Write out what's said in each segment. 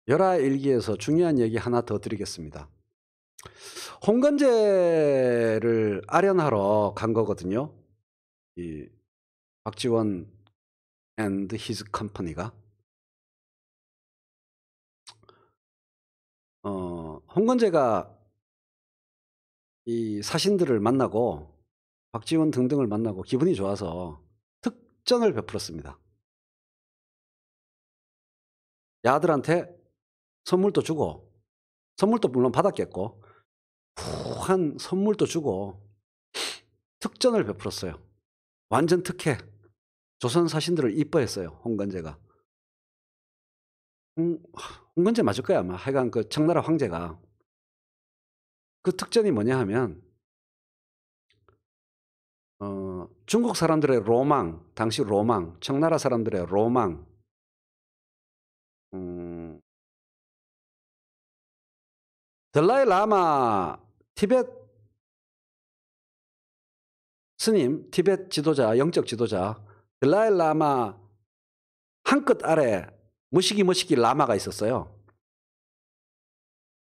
열하일기에서 중요한 얘기 하나 더 드리겠습니다. 홍건재를 아련하러 간 거거든요. 이 박지원 and his company가. 홍건재가 이 사신들을 만나고 박지원 등등을 만나고 기분이 좋아서 특전을 베풀었습니다. 야들한테 선물도 주고, 선물도 물론 받았겠고, 한 선물도 주고 특전을 베풀었어요. 완전 특혜. 조선 사신들을 이뻐했어요, 홍건재가. 홍건재 맞을 거야 아마. 하여간 그 청나라 황제가. 그 특전이 뭐냐 하면 중국 사람들의 로망, 당시 로망, 청나라 사람들의 로망, 달라이 라마 티벳 스님, 티벳 지도자, 영적 지도자 달라이 라마 한 끗 아래 무시기 라마가 있었어요.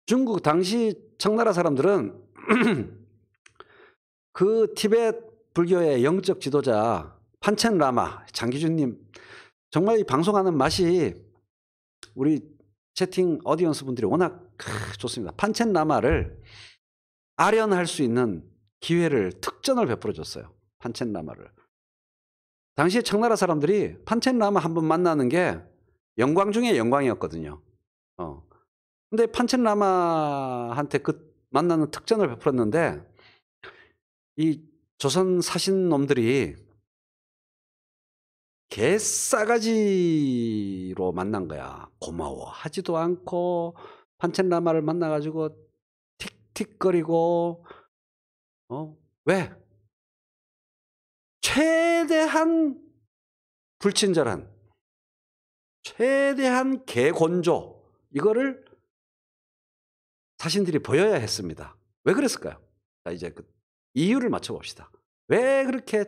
중국 당시 청나라 사람들은 그 티벳 불교의 영적 지도자 판첸 라마, 장기준님 정말 이 방송하는 맛이 우리 채팅 어디언스 분들이 워낙 좋습니다. 판첸 라마를 아련할 수 있는 기회를 특전을 베풀어 줬어요. 판첸 라마를. 당시에 청나라 사람들이 판첸 라마 한 번 만나는 게 영광 중에 영광이었거든요. 근데 판첸 라마한테 그 만나는 특전을 베풀었는데 이 조선 사신 놈들이 개싸가지로 만난 거야. 고마워하지도 않고 판첸 라마를 만나가지고 틱틱거리고 왜? 최대한 불친절한, 최대한 개곤조 이거를 사신들이 보여야 했습니다. 왜 그랬을까요? 자, 이제 그 이유를 맞춰봅시다. 왜 그렇게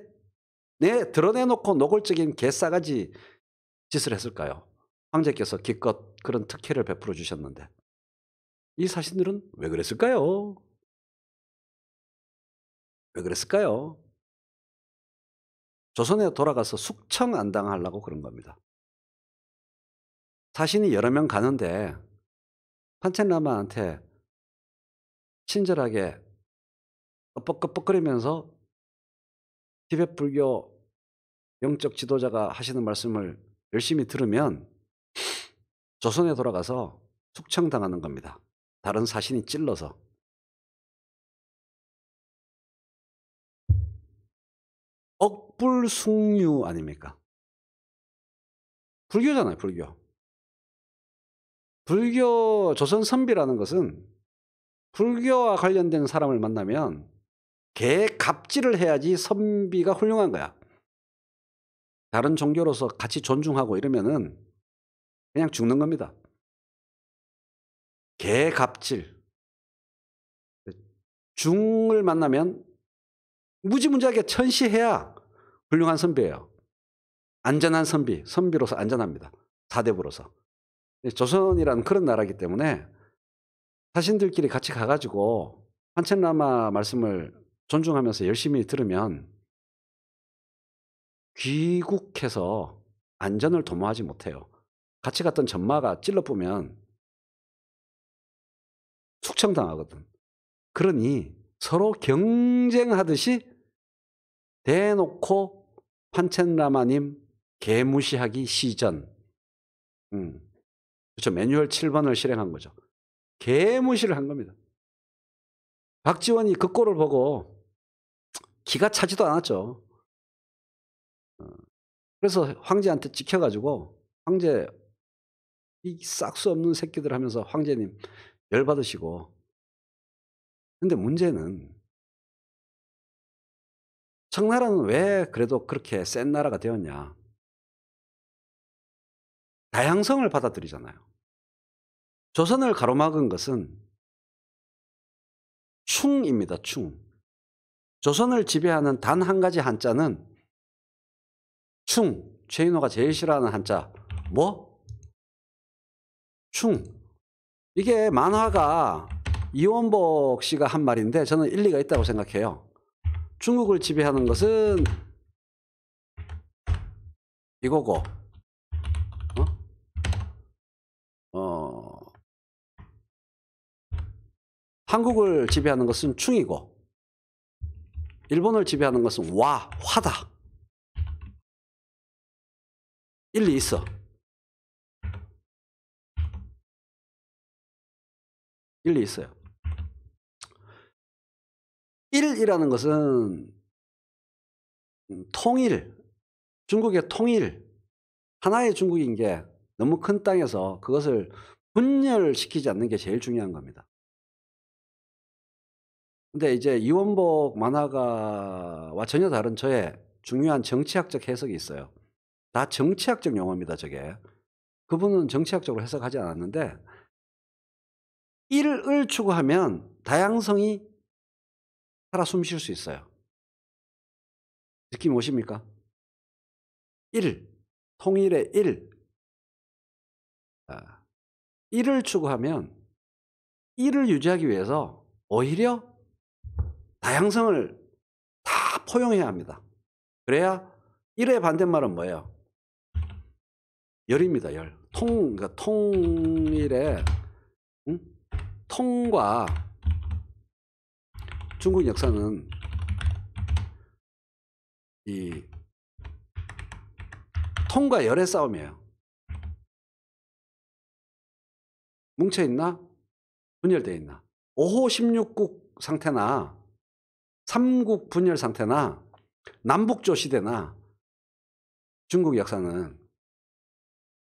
드러내놓고 노골적인 개싸가지 짓을 했을까요? 황제께서 기껏 그런 특혜를 베풀어 주셨는데 이 사신들은 왜 그랬을까요? 왜 그랬을까요? 조선에 돌아가서 숙청 안 당하려고 그런 겁니다. 사신이 여러 명 가는데 판첸라마한테 친절하게 끄뻑끄뻑거리면서 티벳 불교 영적 지도자가 하시는 말씀을 열심히 들으면 조선에 돌아가서 숙청당하는 겁니다. 다른 사신이 찔러서. 억불숭유 아닙니까? 불교잖아요, 불교. 불교 조선 선비라는 것은 불교와 관련된 사람을 만나면 개갑질을 해야지 선비가 훌륭한 거야. 다른 종교로서 같이 존중하고 이러면은 그냥 죽는 겁니다. 개갑질. 중을 만나면 무지무지하게 천시해야 훌륭한 선비예요. 안전한 선비, 선비로서 안전합니다. 사대부로서. 조선이라는 그런 나라이기 때문에 사신들끼리 같이 가가지고 판첸라마 말씀을 존중하면서 열심히 들으면 귀국해서 안전을 도모하지 못해요. 같이 갔던 전마가 찔러보면 숙청당하거든. 그러니 서로 경쟁하듯이 대놓고 판첸라마님 개무시하기 시전. 그렇죠. 매뉴얼 7번을 실행한 거죠. 개무시를 한 겁니다. 박지원이 그 꼴을 보고 기가 차지도 않았죠. 그래서 황제한테 찍혀가지고 황제 이 싹수 없는 새끼들 하면서 황제님 열받으시고. 근데 문제는 청나라는 왜 그래도 그렇게 센 나라가 되었냐. 다양성을 받아들이잖아요. 조선을 가로막은 것은 충입니다. 충. 조선을 지배하는 단 한 가지 한자는 충. 최인호가 제일 싫어하는 한자. 뭐? 충. 이게 만화가 이원복 씨가 한 말인데 저는 일리가 있다고 생각해요. 중국을 지배하는 것은 이거고, 한국을 지배하는 것은 충이고, 일본을 지배하는 것은 화다. 일리 있어. 일리 있어요. 일이라는 것은 통일, 중국의 통일, 하나의 중국인 게 너무 큰 땅에서 그것을 분열시키지 않는 게 제일 중요한 겁니다. 근데 이제 이원복 만화가와 전혀 다른 저의 중요한 정치학적 해석이 있어요. 다 정치학적 용어입니다, 저게. 그분은 정치학적으로 해석하지 않았는데, 일을 추구하면 다양성이 살아 숨쉴 수 있어요. 느낌 오십니까? 일, 통일의 일. 일을 추구하면 일을 유지하기 위해서 오히려 다양성을 다 포용해야 합니다. 그래야 일의 반대말은 뭐예요? 열입니다, 열. 그러니까 통일의, 통과 중국 역사는 이 통과 열의 싸움이에요. 뭉쳐있나? 분열되어 있나? 5호 16국 상태나 3국 분열 상태나 남북조 시대나 중국 역사는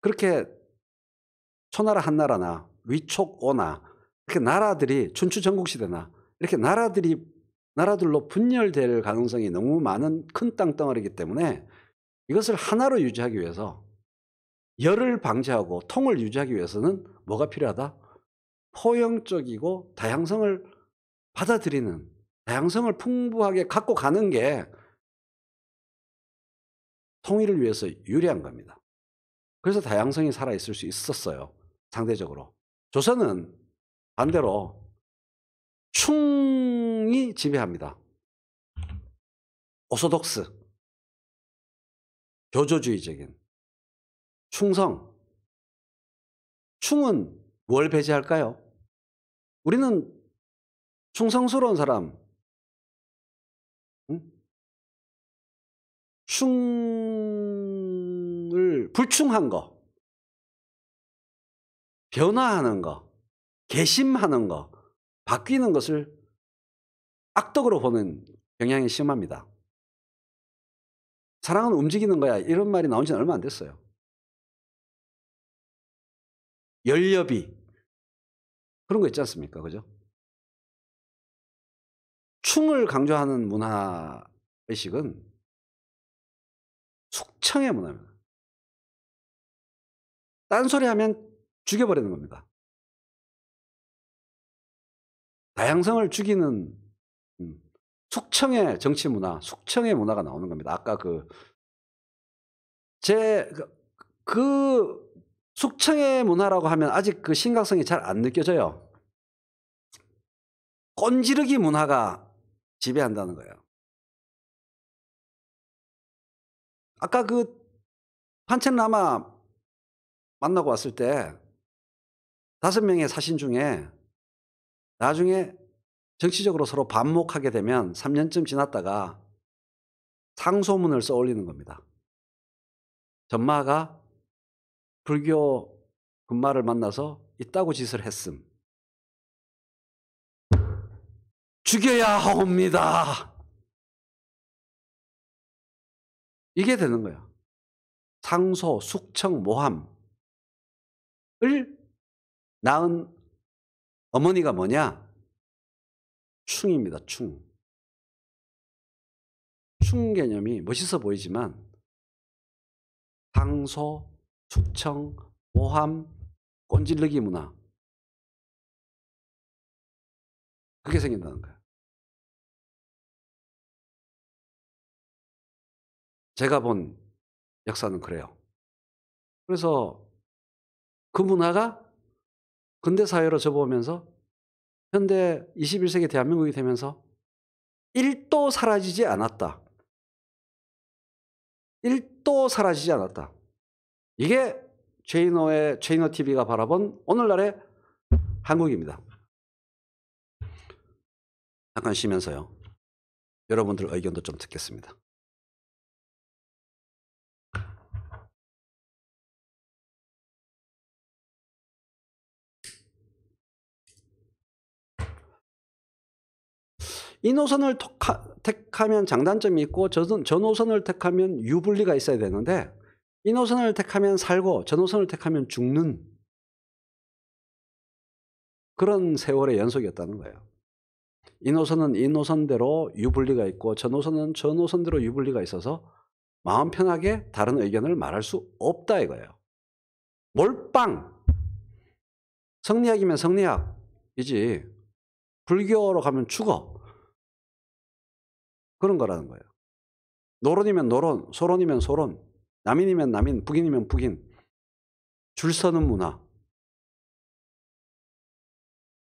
그렇게 초나라 한나라나 위촉오나 이렇게 나라들이 춘추 전국시대나 이렇게 나라들로 분열될 가능성이 너무 많은 큰 땅덩어리이기 때문에 이것을 하나로 유지하기 위해서 열을 방지하고 통을 유지하기 위해서는 뭐가 필요하다? 포용적이고 다양성을 받아들이는, 다양성을 풍부하게 갖고 가는 게 통일을 위해서 유리한 겁니다. 그래서 다양성이 살아있을 수 있었어요, 상대적으로. 조선은 반대로 충이 지배합니다. 오소독스, 교조주의적인 충성. 충은 뭘 배제할까요? 우리는 충성스러운 사람, 불충한 거, 변화하는 거, 개심하는 거, 바뀌는 것을 악덕으로 보는 경향이 심합니다. 사랑은 움직이는 거야, 이런 말이 나온 지는 얼마 안 됐어요. 열여비 그런 거 있지 않습니까? 그죠? 충을 강조하는 문화의식은 숙청의 문화입니다. 딴소리 하면 죽여버리는 겁니다. 다양성을 죽이는 숙청의 정치 문화, 숙청의 문화가 나오는 겁니다. 아까 그 숙청의 문화라고 하면 아직 그 심각성이 잘 안 느껴져요. 꼰지르기 문화가 지배한다는 거예요. 아까 그 판첸라마 만나고 왔을 때 5명의 사신 중에 나중에 정치적으로 서로 반목하게 되면 3년쯤 지났다가 상소문을 써 올리는 겁니다. 전마가 불교 군마를 만나서 이따구 짓을 했음. 죽여야 하옵니다. 이게 되는 거예요. 상소, 숙청, 모함을 낳은 어머니가 뭐냐? 충입니다. 충. 충 개념이 멋있어 보이지만 상소, 숙청, 모함, 꼰질르기 문화, 그게 생긴다는 거예요. 제가 본 역사는 그래요. 그래서 그 문화가 근대 사회로 접어오면서 현대 21세기 대한민국이 되면서 1도 사라지지 않았다. 1도 사라지지 않았다. 이게 최인호 TV가 바라본 오늘날의 한국입니다. 잠깐 쉬면서요. 여러분들 의견도 좀 듣겠습니다. 이 노선을 택하면 장단점이 있고 저 노선을 택하면 유불리가 있어야 되는데 이 노선을 택하면 살고 저 노선을 택하면 죽는 그런 세월의 연속이었다는 거예요. 이 노선은 이 노선대로 유불리가 있고 저 노선은 저 노선대로 유불리가 있어서 마음 편하게 다른 의견을 말할 수 없다 이거예요. 몰빵! 성리학이면 성리학이지 불교로 가면 죽어. 그런 거라는 거예요. 노론이면 노론, 소론이면 소론, 남인이면 남인, 북인이면 북인. 줄 서는 문화.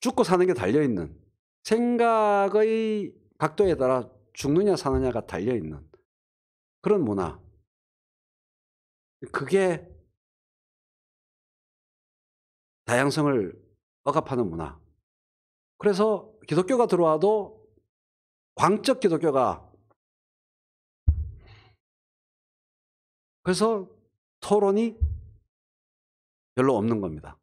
죽고 사는 게 달려있는, 생각의 각도에 따라 죽느냐 사느냐가 달려있는 그런 문화. 그게 다양성을 억압하는 문화. 그래서 기독교가 들어와도 광적 기독교가, 그래서 토론이 별로 없는 겁니다.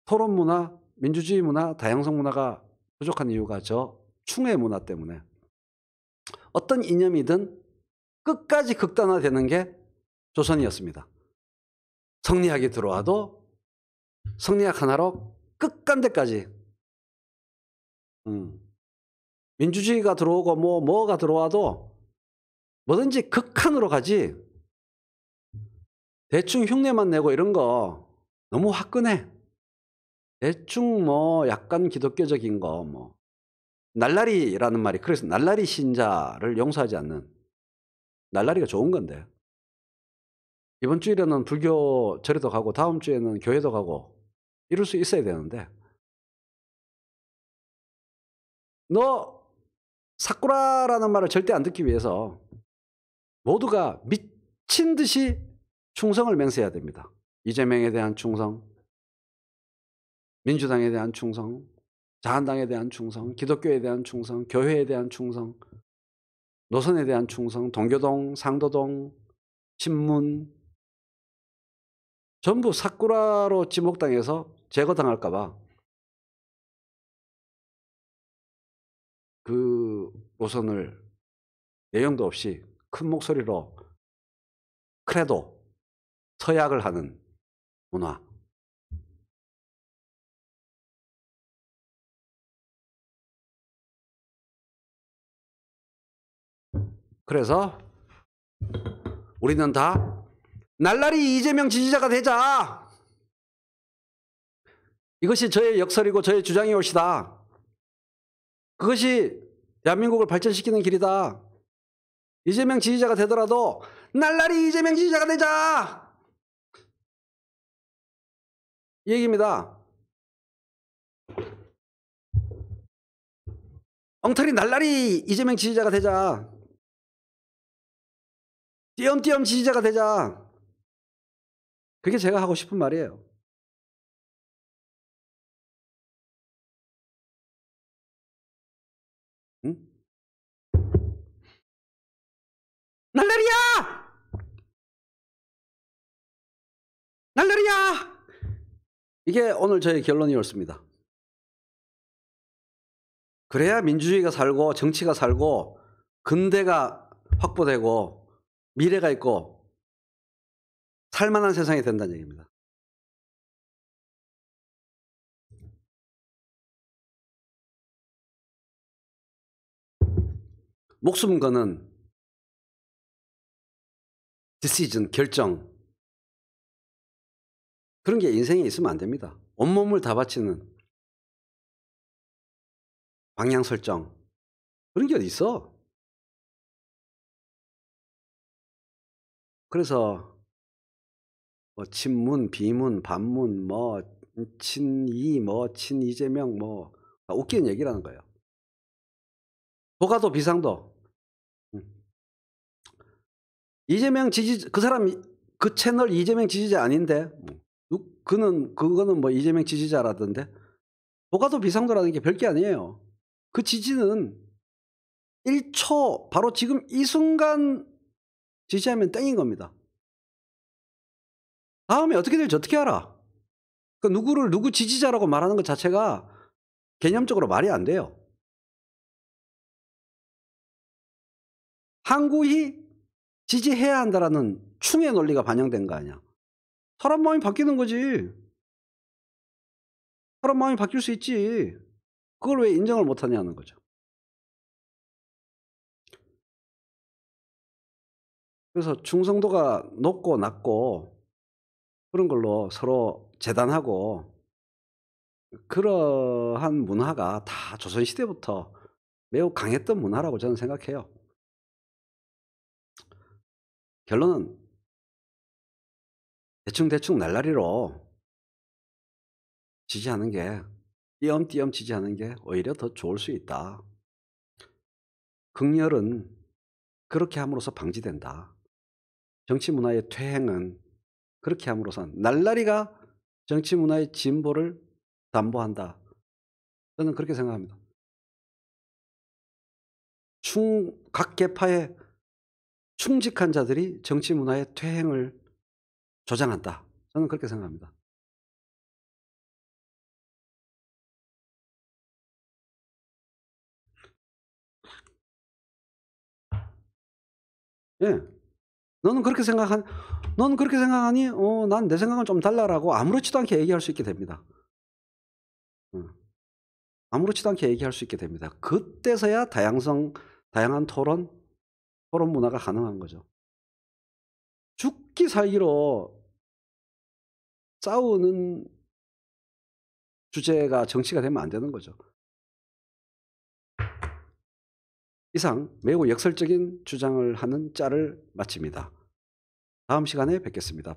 토론 문화, 민주주의 문화, 다양성 문화가 부족한 이유가 저 충의 문화 때문에 어떤 이념이든 끝까지 극단화되는 게 조선이었습니다. 성리학이 들어와도 성리학 하나로 끝간데까지 민주주의가 들어오고 뭐가 들어와도 뭐든지 극한으로 가지 대충 흉내만 내고 이런 거 너무 화끈해. 대충 뭐 약간 기독교적인 거 뭐 날라리라는 말이 그래서 날라리 신자를 용서하지 않는, 날라리가 좋은 건데 이번 주일에는 불교 절에도 가고 다음 주에는 교회도 가고 이럴 수 있어야 되는데 너 사쿠라라는 말을 절대 안 듣기 위해서 모두가 미친 듯이 충성을 맹세해야 됩니다. 이재명에 대한 충성, 민주당에 대한 충성, 자한당에 대한 충성, 기독교에 대한 충성, 교회에 대한 충성, 노선에 대한 충성, 동교동, 상도동, 친문 전부 사쿠라로 지목당해서 제거당할까 봐 그 노선을 내용도 없이 큰 목소리로 크레도, 서약을 하는 문화. 그래서 우리는 다 날라리 이재명 지지자가 되자. 이것이 저의 역설이고 저의 주장이 옳시다. 그것이 대한민국을 발전시키는 길이다. 이재명 지지자가 되더라도 날라리 이재명 지지자가 되자. 이 얘기입니다. 엉터리 날라리 이재명 지지자가 되자. 띄엄띄엄 지지자가 되자. 그게 제가 하고 싶은 말이에요. 응? 날라리야! 날라리야! 이게 오늘 저의 결론이 옳습니다. 그래야 민주주의가 살고 정치가 살고 근대가 확보되고 미래가 있고 살만한 세상이 된다는 얘기입니다. 목숨 거는 디시전, 결정, 그런 게 인생에 있으면 안 됩니다. 온몸을 다 바치는 방향 설정, 그런 게 어디 있어. 그래서 뭐 친문, 비문, 반문, 뭐 친이 뭐 친이재명 뭐 웃기는 얘기라는 거예요. 보가도 비상도. 이재명 지지 그 사람 그 채널 이재명 지지자 아닌데 그거는 뭐 이재명 지지자라던데 보가도 비상도라는 게 별게 아니에요. 그 지지는 1초 바로 지금 이 순간 지지하면 땡인 겁니다. 다음에 어떻게 될지 어떻게 알아? 그 누구를 누구 지지자라고 말하는 것 자체가 개념적으로 말이 안 돼요. 항구히 지지해야 한다라는 충의 논리가 반영된 거 아니야. 사람 마음이 바뀌는 거지. 사람 마음이 바뀔 수 있지. 그걸 왜 인정을 못하냐는 거죠. 그래서 충성도가 높고 낮고 그런 걸로 서로 재단하고 그러한 문화가 다 조선시대부터 매우 강했던 문화라고 저는 생각해요. 결론은 대충대충 날라리로 지지하는 게 띄엄띄엄 지지하는 게 오히려 더 좋을 수 있다. 극렬은 그렇게 함으로써 방지된다. 정치 문화의 퇴행은 그렇게 함으로써 날라리가 정치 문화의 진보를 담보한다. 저는 그렇게 생각합니다. 각 계파의 충직한 자들이 정치 문화의 퇴행을 조장한다. 저는 그렇게 생각합니다. 예. 너는 그렇게 생각하니? 난 내 생각은 좀 달라라고 아무렇지도 않게 얘기할 수 있게 됩니다. 아무렇지도 않게 얘기할 수 있게 됩니다. 그때서야 다양한 토론 문화가 가능한 거죠. 죽기 살기로 싸우는 주제가 정치가 되면 안 되는 거죠. 이상 매우 역설적인 주장을 하는 짤을 마칩니다. 다음 시간에 뵙겠습니다.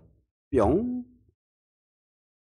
뿅.